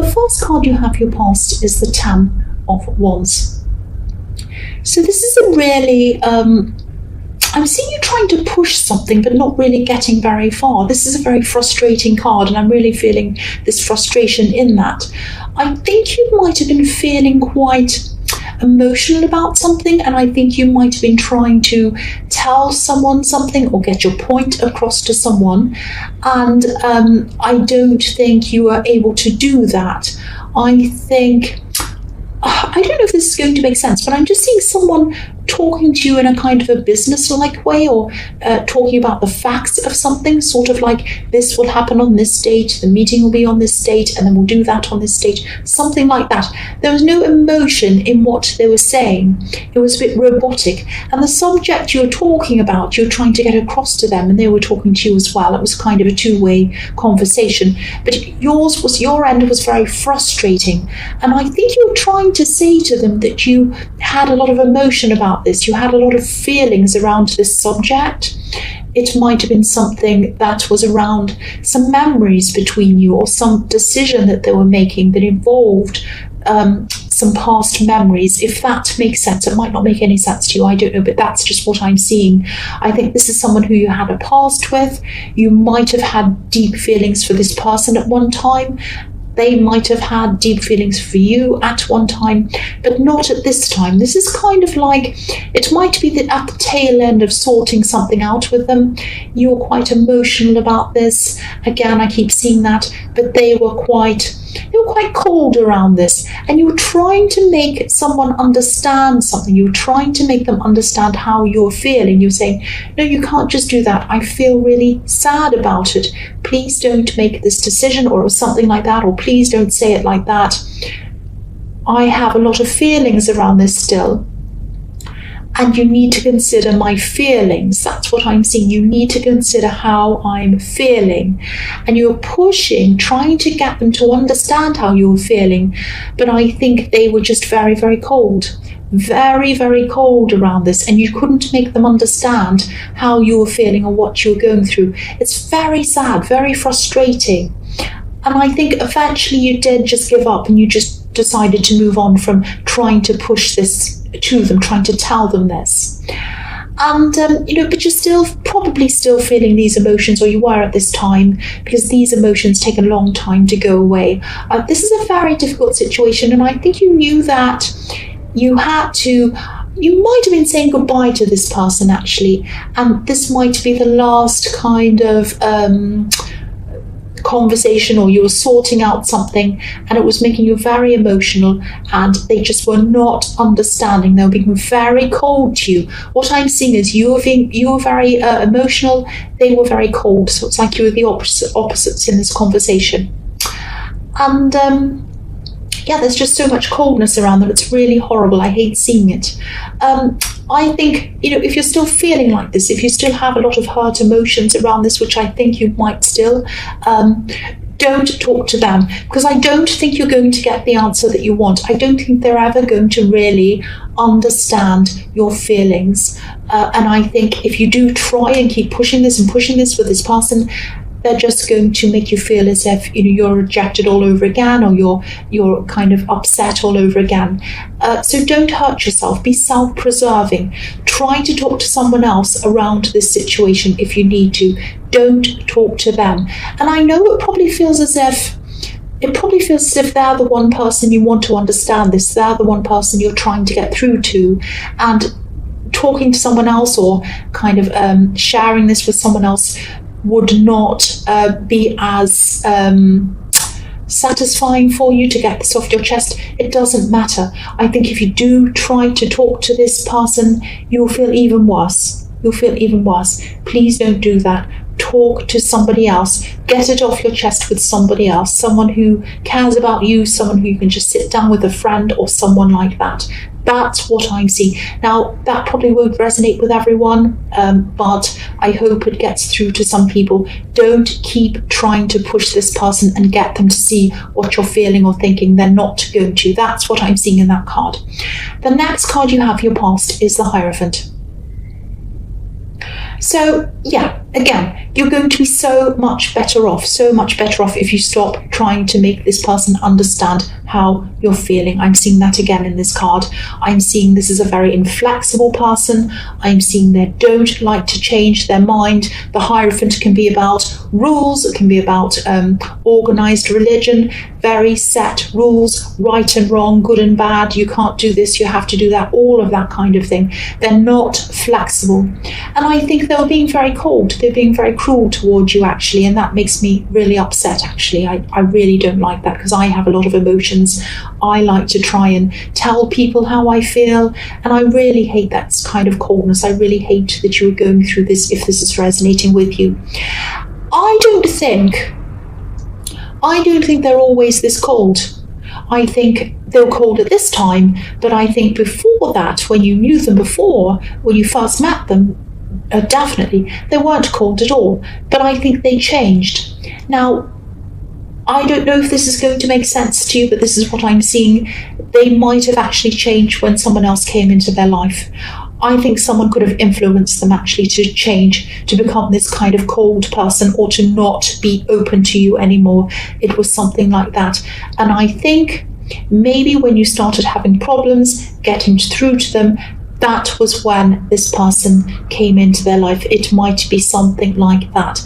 the first card you have, your past, is the Ten of Wands. So this is a really, I'm seeing you trying to push something but not really getting very far. This is a very frustrating card, and I'm really feeling this frustration in that. I think you might have been feeling quite emotional about something, and I think you might have been trying to tell someone something or get your point across to someone, and I don't think you were able to do that. I think, I don't know if this is going to make sense, but I'm just seeing someone talking to you in a kind of a business-like way, or talking about the facts of something, sort of like, this will happen on this date, the meeting will be on this date, and then we'll do that on this date, something like that. There was no emotion in what they were saying. It was a bit robotic, and the subject you were talking about, you were trying to get across to them, and they were talking to you as well. It was kind of a two-way conversation, but your end was very frustrating, and I think you were trying to say to them that you had a lot of emotion about this. You had a lot of feelings around this subject. It might have been something that was around some memories between you, or some decision that they were making that involved some past memories. If that makes sense, it might not make any sense to you, I don't know, but that's just what I'm seeing. I think this is someone who you had a past with. You might have had deep feelings for this person at one time. They might have had deep feelings for you at one time, but not at this time. This is kind of like, it might be that at the tail end of sorting something out with them, you're quite emotional about this. Again, I keep seeing that, but they were quite cold around this, and you were trying to make someone understand something. You were trying to make them understand how you're feeling. You're saying, no, you can't just do that. I feel really sad about it. Please don't make this decision, or something like that, or please don't say it like that. I have a lot of feelings around this still, and you need to consider my feelings. That's what I'm seeing. You need to consider how I'm feeling. And you're pushing, trying to get them to understand how you're feeling. But I think they were just very, very cold. Very, very cold around this. And you couldn't make them understand how you were feeling or what you were going through. It's very sad, very frustrating. And I think eventually you did just give up, and you just decided to move on from trying to push this to them, trying to tell them this. And, but you're probably still feeling these emotions, or you were at this time, because these emotions take a long time to go away. This is a very difficult situation, and I think you knew that you might have been saying goodbye to this person, actually, and this might be the last kind of conversation, or you were sorting out something, and it was making you very emotional, and they just were not understanding. They were being very cold to you. What I'm seeing is you were very emotional, they were very cold, so it's like you were the opposites in this conversation. And there's just so much coldness around them. It's really horrible. I hate seeing it. I think, if you're still feeling like this, if you still have a lot of hurt emotions around this, which I think you might still, don't talk to them, because I don't think you're going to get the answer that you want. I don't think they're ever going to really understand your feelings. And I think if you do try and keep pushing this with this person, they're just going to make you feel as if you're rejected all over again, or you're kind of upset all over again. So don't hurt yourself. Be self-preserving. Try to talk to someone else around this situation if you need to. Don't talk to them. And I know it probably feels as if they're the one person you want to understand this. They're the one person you're trying to get through to, and talking to someone else, or kind of sharing this with someone else, would not be as satisfying for you to get this off your chest. It doesn't matter. I think if you do try to talk to this person, you'll feel even worse. Please don't do that. Talk to somebody else. Get it off your chest with somebody else, someone who cares about you, someone who you can just sit down with, a friend or someone like that. That's what I'm seeing. Now, that probably won't resonate with everyone, but I hope it gets through to some people. Don't keep trying to push this person and get them to see what you're feeling or thinking. They're not going to. That's what I'm seeing in that card. The next card you have, your past, is the Hierophant. So, yeah, again, you're going to be so much better off if you stop trying to make this person understand how you're feeling. I'm seeing that again in this card. I'm seeing this is a very inflexible person. I'm seeing they don't like to change their mind. The Hierophant can be about rules. It can be about organized religion, very set rules, right and wrong, good and bad. You can't do this, you have to do that, all of that kind of thing. They're not flexible. And I think they're being very cold. They're being very cruel towards you, actually, and that makes me really upset, actually. I really don't like that, because I have a lot of emotions. I like to try and tell people how I feel, and I really hate that kind of coldness. I really hate that you are going through this, if this is resonating with you. I don't think they're always this cold. I think they were cold at this time, but I think before that, when you knew them before, when you first met them, definitely, they weren't cold at all. But I think they changed. Now, I don't know if this is going to make sense to you, but this is what I'm seeing. They might have actually changed when someone else came into their life. I think someone could have influenced them actually to change, to become this kind of cold person, or to not be open to you anymore. It was something like that. And I think maybe when you started having problems getting through to them, that was when this person came into their life. It might be something like that.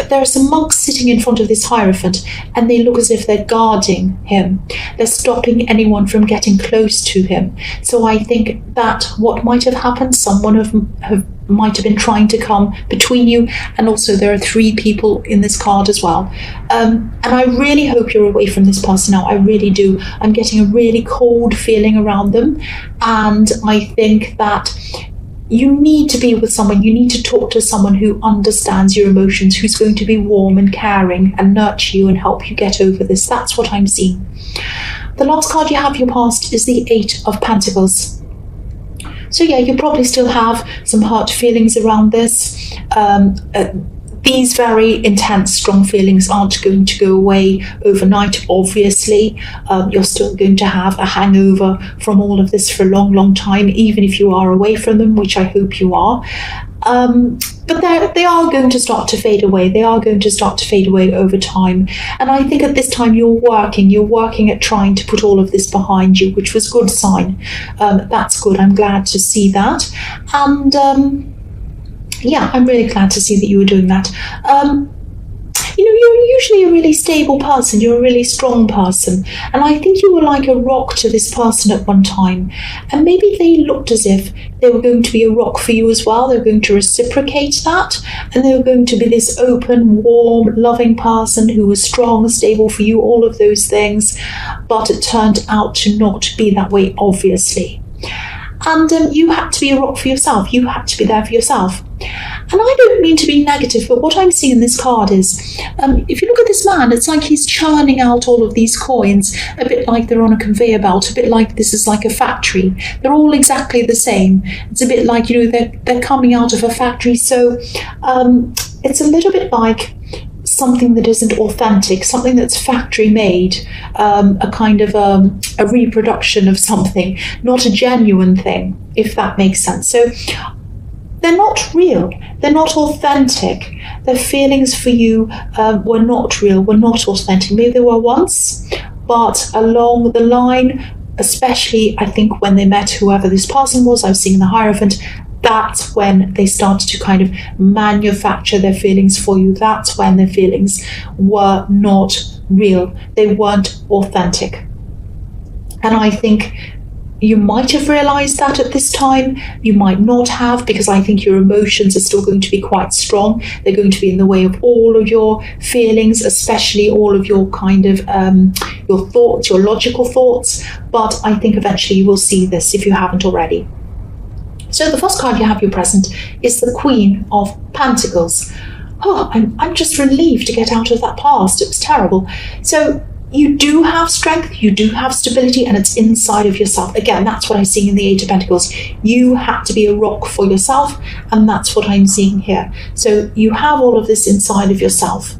There are some monks sitting in front of this Hierophant, and they look as if they're guarding him. They're stopping anyone from getting close to him. So I think that what might have happened, someone might have been trying to come between you, and also there are 3 people in this card as well. And I really hope you're away from this person now. I really do. I'm getting a really cold feeling around them, and I think that you need to be with someone, you need to talk to someone who understands your emotions, who's going to be warm and caring and nurture you and help you get over this. That's what I'm seeing. The last card you have your past is the 8 of Pentacles. So yeah, you probably still have some hurt feelings around this. These very intense, strong feelings aren't going to go away overnight, obviously. You're still going to have a hangover from all of this for a long, long time, even if you are away from them, which I hope you are. But they are going to start to fade away. They are going to start to fade away over time. And I think at this time you're working at trying to put all of this behind you, which was a good sign. That's good. I'm glad to see that. And yeah, I'm really glad to see that you were doing that. You know, you're usually a really stable person. You're a really strong person. And I think you were like a rock to this person at one time. And maybe they looked as if they were going to be a rock for you as well. They were going to reciprocate that. And they were going to be this open, warm, loving person who was strong, stable for you, all of those things. But it turned out to not be that way, obviously. And you had to be a rock for yourself. You had to be there for yourself. And I don't mean to be negative, but what I'm seeing in this card is, if you look at this man, it's like he's churning out all of these coins, a bit like they're on a conveyor belt, a bit like this is like a factory. They're all exactly the same. It's a bit like, you know, they're coming out of a factory. So it's a little bit like something that isn't authentic, something that's factory made, a kind of a reproduction of something, not a genuine thing, if that makes sense. So they're not real, they're not authentic. Their feelings for you were not real, were not authentic. Maybe they were once, but along the line, especially I think when they met whoever this person was, I was seeing the Hierophant, that's when they started to kind of manufacture their feelings for you. That's when their feelings were not real. They weren't authentic. And I think you might have realized that at this time. You might not have, because I think your emotions are still going to be quite strong. They're going to be in the way of all of your feelings, especially all of your kind of your thoughts, your logical thoughts. But I think eventually you will see this if you haven't already. So the first card you have your present is the Queen of Pentacles. Oh, I'm just relieved to get out of that past. It was terrible. So you do have strength, you do have stability, and it's inside of yourself. Again, that's what I'm seeing in the 8 of Pentacles. You had to be a rock for yourself, and that's what I'm seeing here. So you have all of this inside of yourself.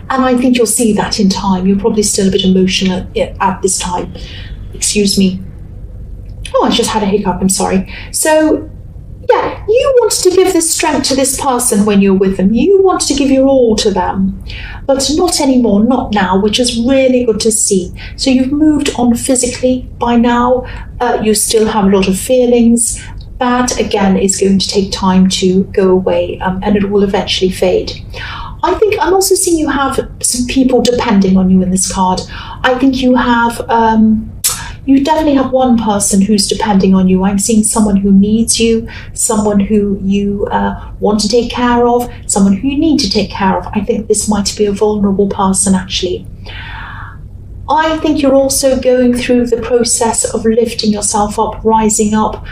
And I think you'll see that in time. You're probably still a bit emotional at this time. Excuse me. Oh, I just had a hiccup, I'm sorry. So yeah, you wanted to give this strength to this person when you're with them. You wanted to give your all to them, but not anymore, not now, which is really good to see. So you've moved on physically by now. You still have a lot of feelings. That, again, is going to take time to go away, and it will eventually fade. I think I'm also seeing you have some people depending on you in this card. I think you have... you definitely have one person who's depending on you. I'm seeing someone who needs you, someone who you want to take care of, someone who you need to take care of. I think this might be a vulnerable person, actually. I think you're also going through the process of lifting yourself up, rising up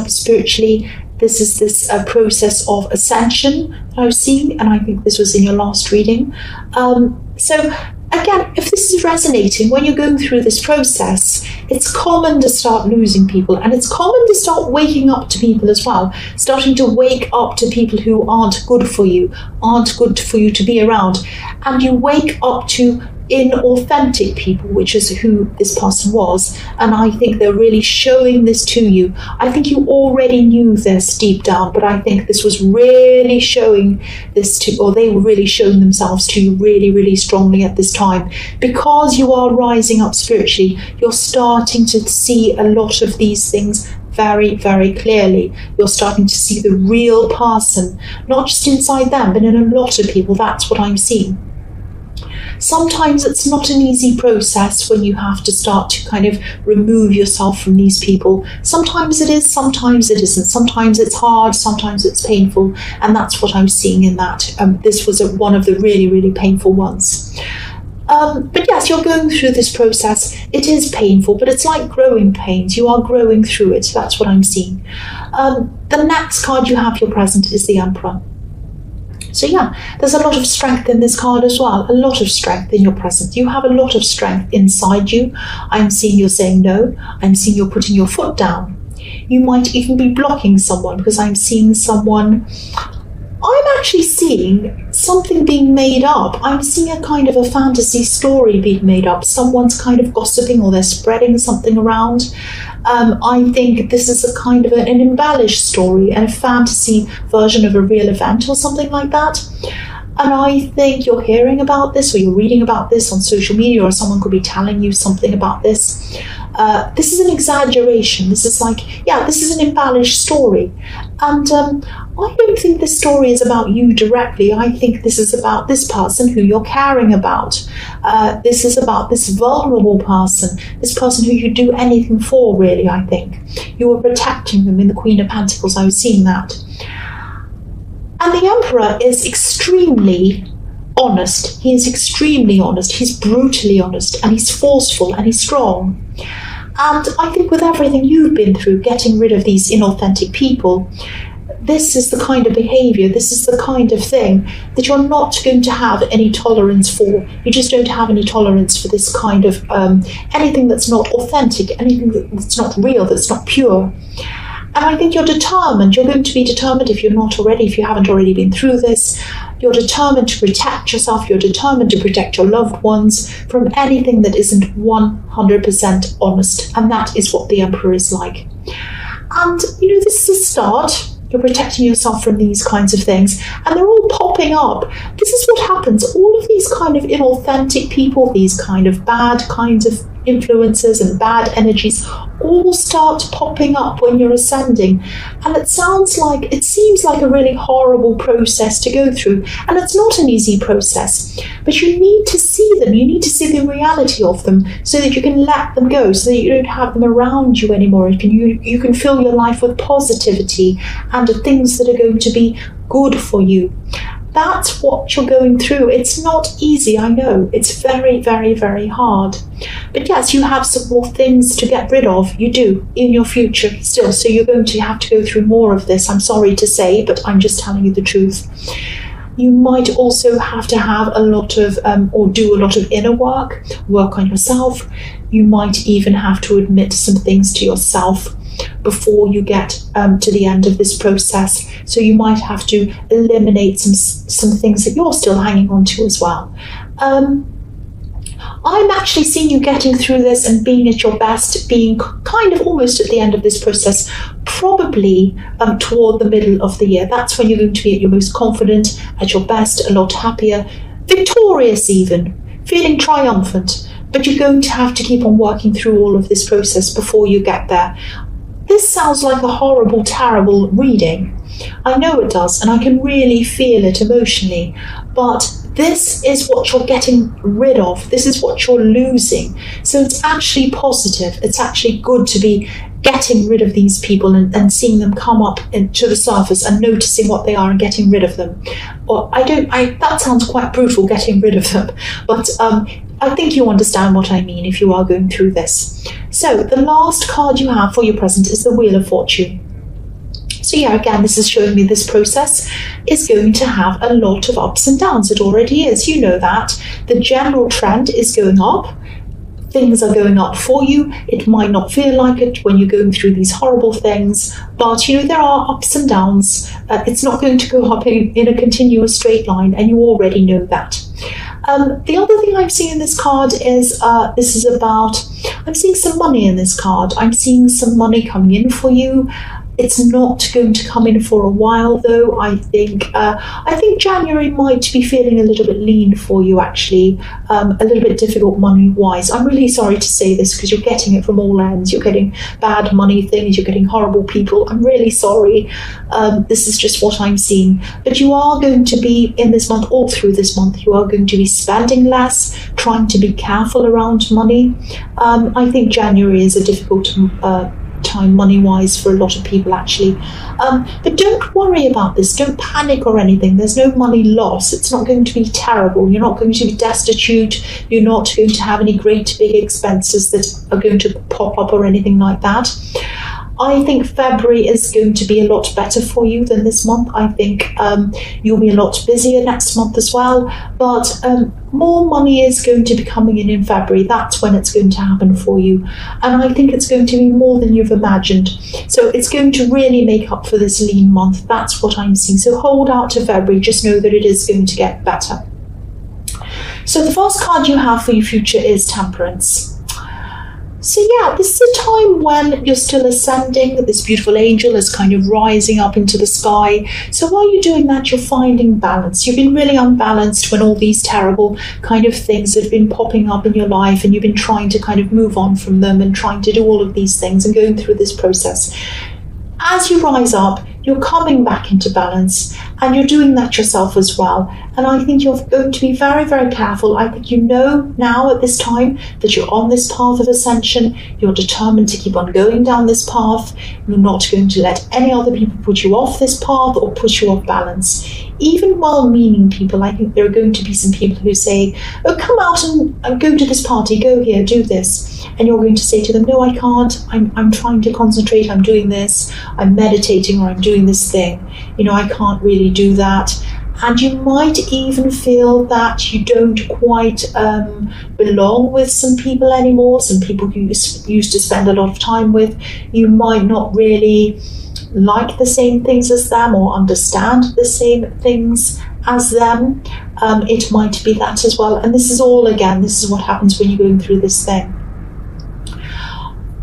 spiritually. This is this process of ascension that I was seeing, and I think this was in your last reading. So again, if this is resonating, when you're going through this process, it's common to start losing people, and it's common to start waking up to people as well, starting to wake up to people who aren't good for you to be around. And you wake up to inauthentic people, which is who this person was, and I think they're really showing this to you. I think you already knew this deep down, but I think this was really showing this to, or they were really showing themselves to you really, really strongly at this time. Because you are rising up spiritually, you're starting to see a lot of these things very, very clearly. You're starting to see the real person, not just inside them, but in a lot of people. That's what I'm seeing. Sometimes it's not an easy process when you have to start to kind of remove yourself from these people. Sometimes it is, sometimes it isn't. Sometimes it's hard, sometimes it's painful, and that's what I'm seeing in that. This was one of the really, really painful ones. But yes, you're going through this process. It is painful, but it's like growing pains. You are growing through it. That's what I'm seeing. The next card you have, your present, is the Emperor. So yeah, there's a lot of strength in this card as well, a lot of strength in your present. You have a lot of strength inside you. I'm seeing you're saying no. I'm seeing you're putting your foot down. You might even be blocking someone, because I'm seeing someone... I'm actually seeing something being made up. I'm seeing a kind of a fantasy story being made up. Someone's kind of gossiping, or they're spreading something around. I think this is a kind of an embellished story, and a fantasy version of a real event or something like that. And I think you're hearing about this, or you're reading about this on social media, or someone could be telling you something about this. This is an exaggeration. This is like, yeah, this is an embellished story. And I don't think this story is about you directly. I think this is about this person who you're caring about. This is about this vulnerable person, this person who you'd do anything for, really, I think. You were protecting them. In the Queen of Pentacles, I was seeing that. And the Emperor is extremely honest. He is extremely honest. He's brutally honest, and he's forceful, and he's strong. And I think with everything you've been through, getting rid of these inauthentic people, this is the kind of behaviour, this is the kind of thing that you're not going to have any tolerance for. You just don't have any tolerance for this kind of anything that's not authentic, anything that's not real, that's not pure. And I think you're determined. You're going to be determined, if you're not already, if you haven't already been through this. You're determined to protect yourself. You're determined to protect your loved ones from anything that isn't 100% honest. And that is what the Emperor is like. And, you know, this is a start. You're protecting yourself from these kinds of things, and they're all popping up. This is what happens. All of these kind of inauthentic people, these kind of bad kinds of influences and bad energies, all start popping up when you're ascending. And it seems like a really horrible process to go through, and it's not an easy process, but you need to see them. You need to see the reality of them, so that you can let them go, so that you don't have them around you anymore. You can fill your life with positivity and things that are going to be good for you. That's what you're going through. It's not easy, I know. It's very, very, very hard. But yes, you have some more things to get rid of. You do, in your future still. So you're going to have to go through more of this. I'm sorry to say, but I'm just telling you the truth. You might also have to have a lot of, or do a lot of inner work on yourself. You might even have to admit some things to yourself before you get to the end of this process. So you might have to eliminate some things that you're still hanging on to as well. I I'm actually seeing you getting through this and being at your best, being kind of almost at the end of this process, probably toward the middle of the year. That's when you're going to be at your most confident, at your best, a lot happier, victorious even, feeling triumphant. But you're going to have to keep on working through all of this process before you get there. This sounds like a horrible, terrible reading. I know it does, and I can really feel it emotionally, but this is what you're getting rid of. This is what you're losing. So it's actually positive. It's actually good to be getting rid of these people and seeing them come up to the surface and noticing what they are and getting rid of them. Or that sounds quite brutal, getting rid of them, but I think you understand what I mean if you are going through this. So the last card you have for your present is the Wheel of Fortune. So yeah, again, this is showing me this process is going to have a lot of ups and downs. It already is. You know that. The general trend is going up. Things are going up for you. It might not feel like it when you're going through these horrible things, but you know, there are ups and downs. It's not going to go up in a continuous straight line, and you already know that. The other thing I'm seeing in this card is this is about, I'm seeing some money in this card. I'm seeing some money coming in for you. It's not going to come in for a while, though. I think January might be feeling a little bit lean for you, actually, a little bit difficult money-wise. I'm really sorry to say this because you're getting it from all ends. You're getting bad money things. You're getting horrible people. I'm really sorry. This is just what I'm seeing. But you are going to be, in this month, all through this month, you are going to be spending less, trying to be careful around money. I think January is a difficult time money-wise for a lot of people, actually. But don't worry about this. Don't panic or anything. There's no money loss. It's not going to be terrible. You're not going to be destitute. You're not going to have any great big expenses that are going to pop up or anything like that. I think February is going to be a lot better for you than this month. I think you'll be a lot busier next month as well, but more money is going to be coming in February. That's when it's going to happen for you, and I think it's going to be more than you've imagined. So it's going to really make up for this lean month. That's what I'm seeing. So hold out to February. Just know that it is going to get better. So the first card you have for your future is Temperance. So yeah, this is a time when you're still ascending. This beautiful angel is kind of rising up into the sky. So while you're doing that, you're finding balance. You've been really unbalanced when all these terrible kind of things have been popping up in your life, and you've been trying to kind of move on from them and trying to do all of these things and going through this process. As you rise up, you're coming back into balance, and you're doing that yourself as well. And I think you're going to be very, very careful. I think you know now at this time that you're on this path of ascension. You're determined to keep on going down this path. You're not going to let any other people put you off this path or put you off balance. Even well-meaning people, I think there are going to be some people who say, oh, come out and go to this party, go here, do this. And you're going to say to them, no, I can't. I'm trying to concentrate. I'm doing this. I'm meditating, or I'm doing this thing. You know, I can't really do that. And you might even feel that you don't quite belong with some people anymore, some people who you used to spend a lot of time with. You might not really like the same things as them or understand the same things as them. It might be that as well. And this is all, again, this is what happens when you're going through this thing.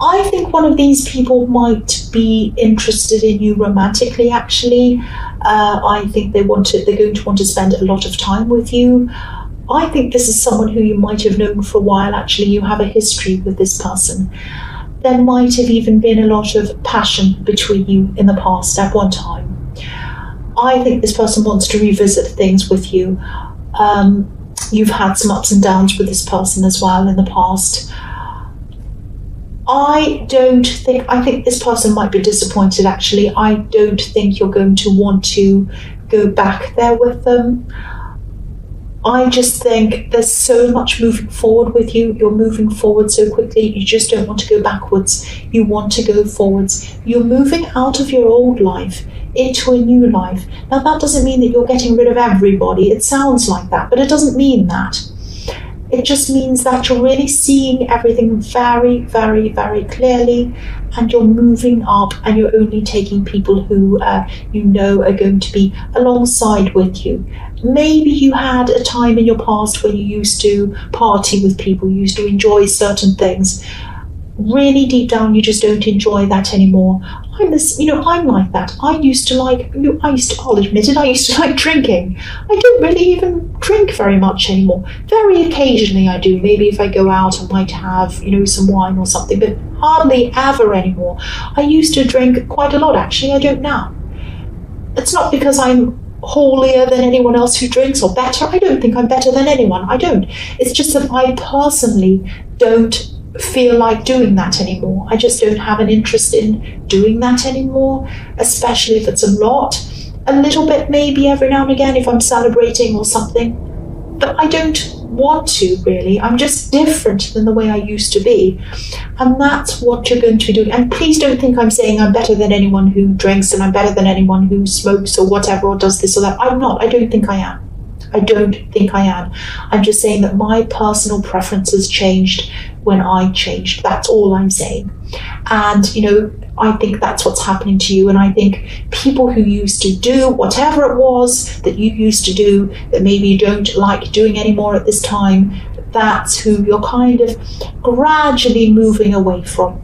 I think one of these people might be interested in you romantically, actually. I think they're going to want to spend a lot of time with you. I think this is someone who you might have known for a while, actually. You have a history with this person. There might have even been a lot of passion between you in the past at one time. I think this person wants to revisit things with you. You've had some ups and downs with this person as well in the past. I think this person might be disappointed, actually. I don't think you're going to want to go back there with them. I just think there's so much moving forward with you. You're moving forward so quickly. You just don't want to go backwards. You want to go forwards. You're moving out of your old life into a new life. Now, that doesn't mean that you're getting rid of everybody. It sounds like that, but it doesn't mean that. It just means that you're really seeing everything very, very, very clearly, and you're moving up, and you're only taking people who you know are going to be alongside with you. Maybe you had a time in your past when you used to party with people, you used to enjoy certain things. Really deep down, you just don't enjoy that anymore. I'm like that. I'll admit it, I used to like drinking. I don't really even drink very much anymore. Very occasionally I do. Maybe if I go out, I might have, some wine or something, but hardly ever anymore. I used to drink quite a lot, actually. I don't now. It's not because I'm holier than anyone else who drinks or better. I don't think I'm better than anyone. I don't. It's just that I personally don't feel like doing that anymore. I just don't have an interest in doing that anymore, especially if it's a little bit maybe every now and again if I'm celebrating or something, but I don't want to really. I'm just different than the way I used to be, and that's what you're going to be doing. And please don't think I'm saying I'm better than anyone who drinks and I'm better than anyone who smokes or whatever or does this or that. I'm not. I don't think I am. I don't think I am. I'm just saying that my personal preferences changed when I changed. That's all I'm saying. And, I think that's what's happening to you. And I think people who used to do whatever it was that you used to do that maybe you don't like doing anymore at this time, that's who you're kind of gradually moving away from.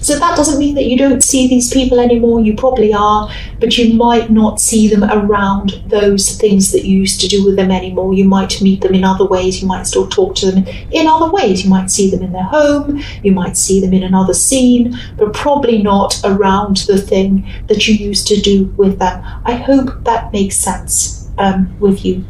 So that doesn't mean that you don't see these people anymore. You probably are, but you might not see them around those things that you used to do with them anymore. You might meet them in other ways. You might still talk to them in other ways. You might see them in their home. You might see them in another scene, but probably not around the thing that you used to do with them. I hope that makes sense with you.